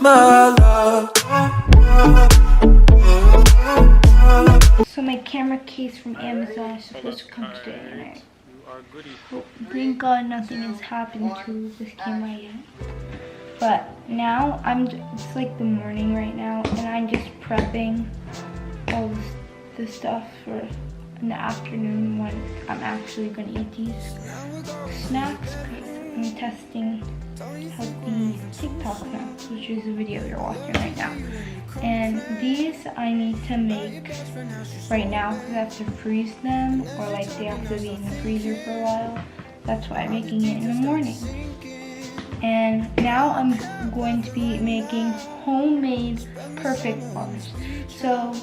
my love. So my camera case from Amazon is supposed to come today, and I hope, thank God nothing has happened to this camera yet. But now it's like the morning right now, and I'm just prepping all this stuff for in the afternoon when I'm actually going to eat these snacks, because I'm testing healthy TikTok snacks, which is the video you're watching right now. And these I need to make right now because I have to freeze them, or like they have to be in the freezer for a while. That's why I'm making it in the morning. And now I'm going to be making homemade perfect bars. So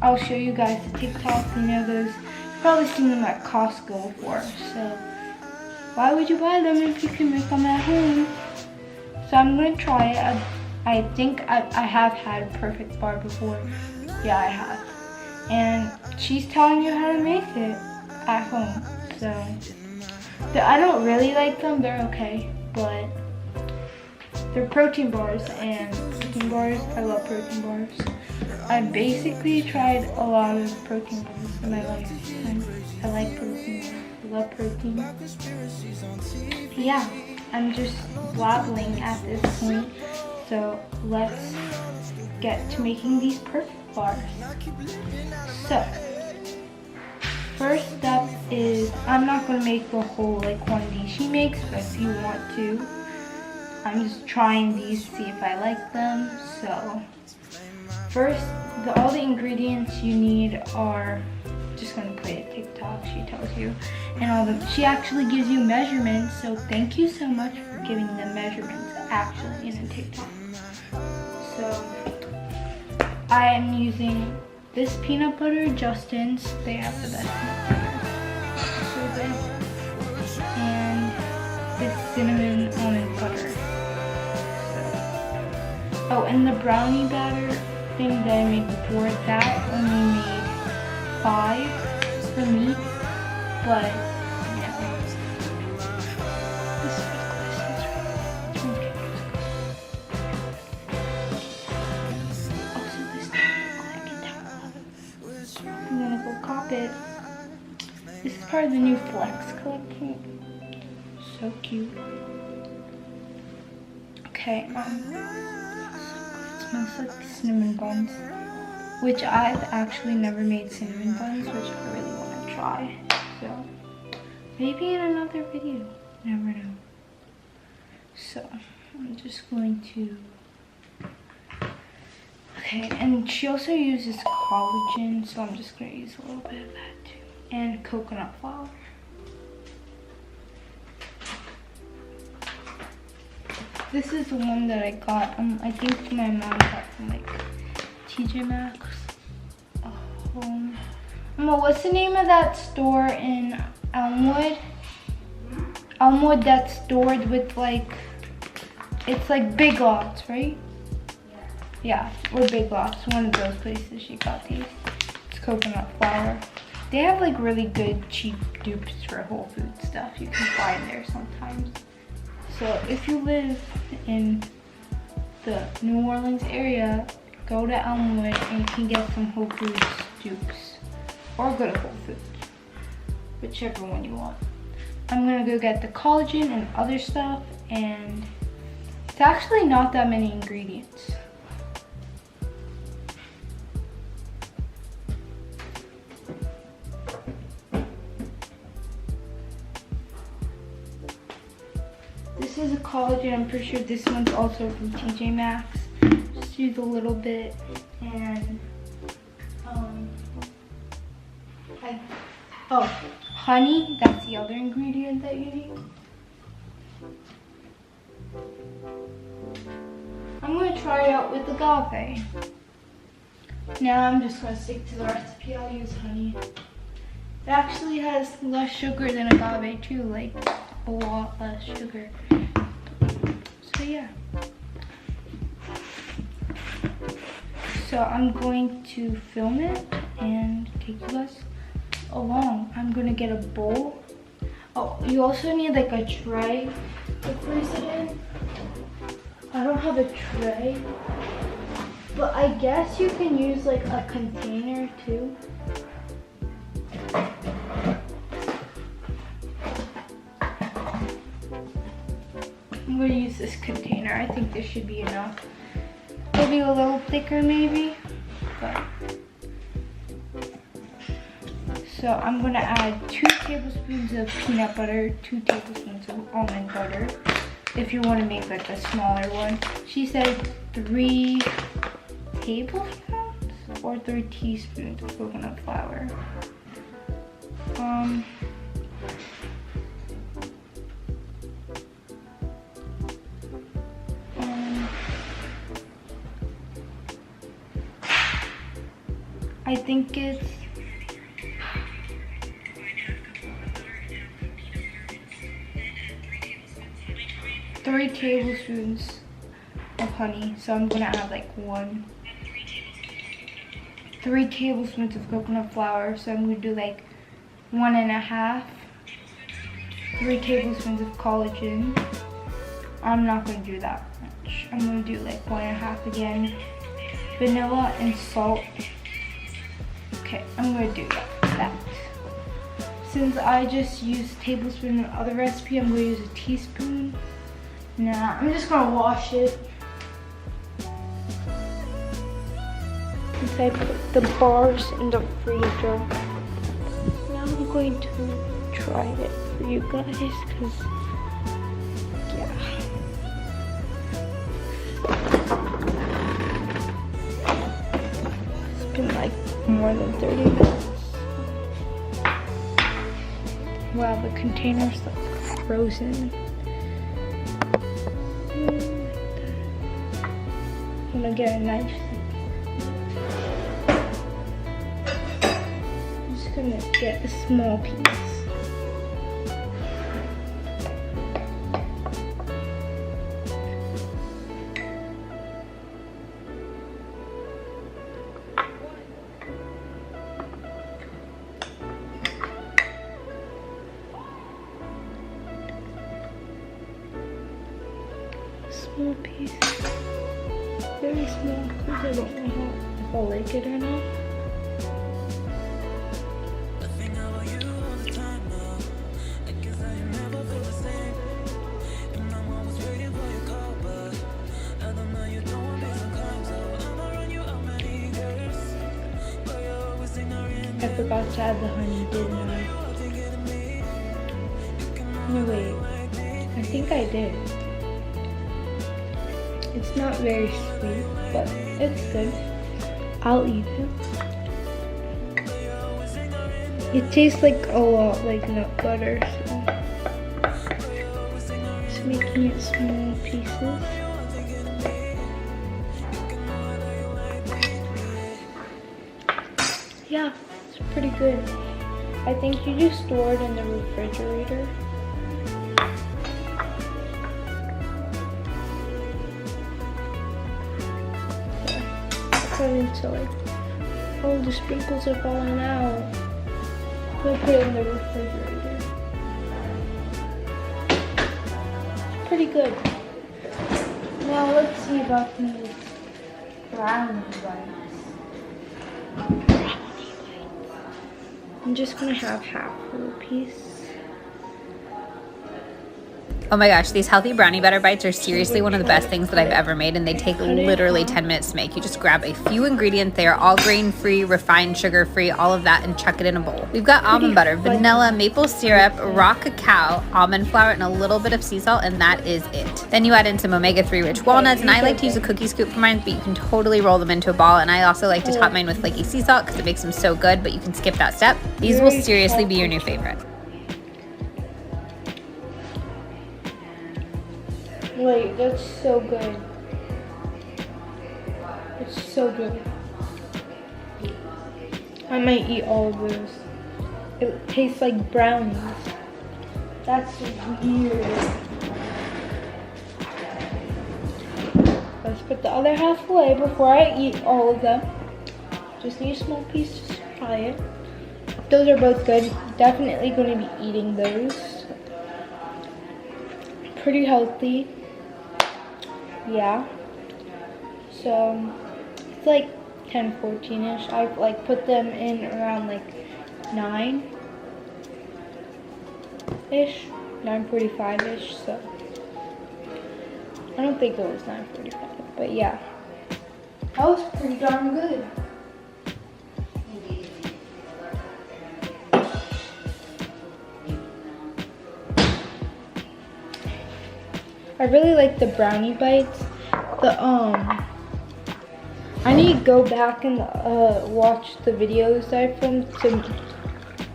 I'll show you guys the TikToks. You know those, you've probably seen them at Costco before. So why would you buy them if you can make them at home? So I'm going to try it. I think I have had a perfect bar before. Yeah, I have. And she's telling you how to make it at home. So I don't really like them. They're okay. But they're protein bars, and protein bars, I love protein bars. I basically tried a lot of protein bars in my life. I like protein bars. I love protein. Yeah, I'm just blabbling at this point. So let's get to making these perfect bars. So first step is, I'm not going to make the whole quantity she makes, but if you want to, I'm just trying these to see if I like them. So first, all the ingredients you need are, just going to play a TikTok, she tells you, and she actually gives you measurements, so thank you so much for giving the measurements actually in a TikTok. So I am using this peanut butter, Justin's. They have the best peanut butter. So good. And this cinnamon almond butter. So. Oh, and the brownie batter thing that I made before, that only made 5 for me. But yeah. This is I'm gonna go cop it. This is part of the new Flex collection. So cute. Okay, it smells like cinnamon buns, which I've actually never made cinnamon buns, which I really want to try. So maybe in another video, never know. So I'm just going to. Okay, and she also uses collagen, so I'm just going to use a little bit of that too. And coconut flour. This is the one that I got, I think my mom got from TJ Maxx. What's the name of that store in Elmwood? Elmwood that's stored with it's like Big Lots, right? Yeah, or Big Lots, one of those places she got these. It's coconut flour. They have really good cheap dupes for Whole Foods stuff you can find there sometimes. So if you live in the New Orleans area, go to Elmwood and you can get some Whole Foods dupes. Or go to Whole Foods, whichever one you want. I'm gonna go get the collagen and other stuff, and it's actually not that many ingredients. This is a collagen. I'm pretty sure this one's also from TJ Maxx. Just use a little bit, and honey. That's the other ingredient that you need. I'm gonna try it out with agave. Now I'm just gonna stick to the recipe. I'll use honey. It actually has less sugar than agave too, a lot less sugar. So yeah. So I'm going to film it and take you guys along. I'm gonna get a bowl. Oh, you also need a tray to freeze it in. I don't have a tray, but I guess you can use like a container too. I'm gonna use this container. I think this should be enough. Maybe a little thicker maybe, but. So I'm gonna add 2 tablespoons of peanut butter, 2 tablespoons of almond butter. If you wanna make like a smaller one. She said 3 tablespoons or 3 teaspoons of coconut flour. I think it's 3 tablespoons of honey, so I'm gonna add like 3 tablespoons of coconut flour, so I'm gonna do like 1.5. 3 tablespoons of collagen. I'm not gonna do that much. I'm gonna do like 1.5 again. Vanilla and salt. Okay, I'm gonna do that. Since I just used a tablespoon in the other recipe, I'm gonna use a teaspoon. Nah, I'm just gonna wash it. Since I put the bars in the freezer, now I'm going to try it for you guys, because yeah. It's been like more than 30 minutes. Wow, the container's like frozen. I'm gonna get a knife. I'm just gonna get a small piece. Small piece. Very small, because I don't know if I'll like it or not. I forgot to add the honey, didn't I? No, wait. I think I did. It's not very sweet, but it's good. I'll eat it. It tastes like a lot like nut butter, so just making it small pieces. Yeah, it's pretty good. I think you just store it in the refrigerator. Until like all the sprinkles are falling out. We'll put it in the refrigerator. It's pretty good. Now let's see about these brownie bites. I'm just gonna have half of a piece. Oh my gosh, these healthy brownie batter bites are seriously one of the best things that I've ever made, and they take literally 10 minutes to make. You just grab a few ingredients. They are all grain-free, refined sugar-free, all of that, and chuck it in a bowl. We've got almond butter, vanilla, maple syrup, raw cacao, almond flour, and a little bit of sea salt, and that is it. Then you add in some omega-3 rich walnuts, and I like to use a cookie scoop for mine, but you can totally roll them into a ball, and I also like to top mine with flaky sea salt because it makes them so good, but you can skip that step. These will seriously be your new favorite. Wait, that's so good. It's so good. I might eat all of those. It tastes like brownies. That's weird. Let's put the other half away before I eat all of them. Just need a small piece to try it. Those are both good. Definitely going to be eating those. Pretty healthy. yeah. So it's like 10-14ish. I've like put them in around like 9-ish, 9:45ish. So I don't think it was 9:45, but yeah, that was pretty darn good. I really like the brownie bites. I need to go back and watch the videos I filmed to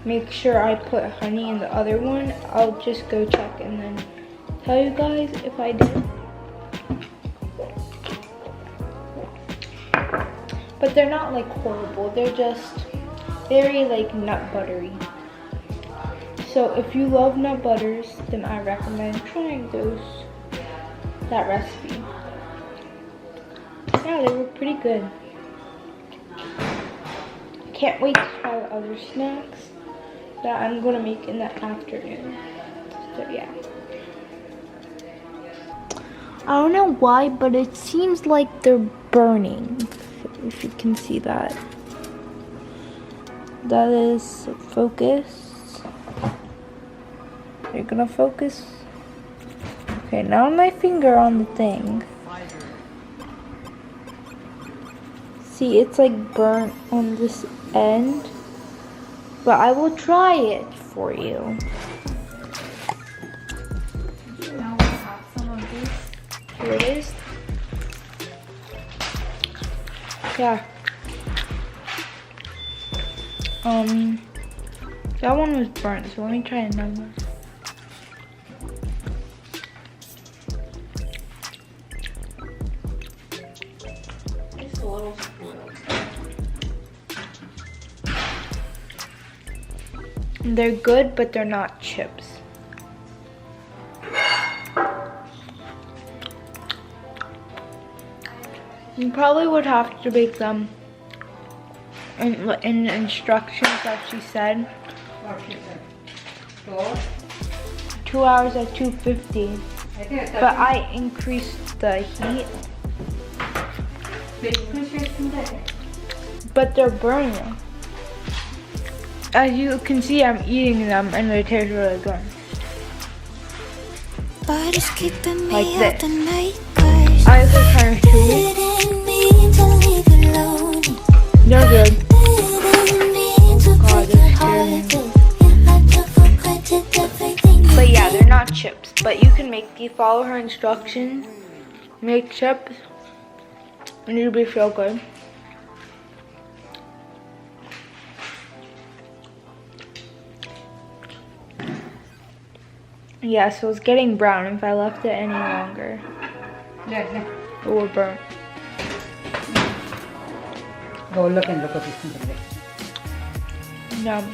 make sure I put honey in the other one. I'll just go check and then tell you guys if I did. But they're not like horrible. They're just very like nut buttery. So if you love nut butters, then I recommend trying that recipe. Yeah, they were pretty good. Can't wait to try the other snacks that I'm gonna make in the afternoon. So yeah. I don't know why, but it seems like they're burning. If you can see that. That is focus. You're gonna focus. Okay, now my finger on the thing. See, it's like burnt on this end. But I will try it for you. Now we have some of this. Here it is. Yeah. That one was burnt, so let me try another one. It's a little spoiled. They're good, but they're not chips. You probably would have to bake them in the instructions that she said. What she said? 2 hours? 2 hours at 250. I think it's But I increased the heat. But they're burning. As you can see, I'm eating them and they taste really good. But it's keeping me Like up this. the night, 'cause I also kind of chewy. didn't mean to leave you lonely. They're good. Didn't mean to God, break they're your scaring me. heart. If I took for granted everything you But yeah, they're not chips. But you can make these. Follow her instructions. Make chips. And you'll be so good. Yeah, so it's getting brown. If I left it any longer, Yeah. it would burn. Go look at this. Yum.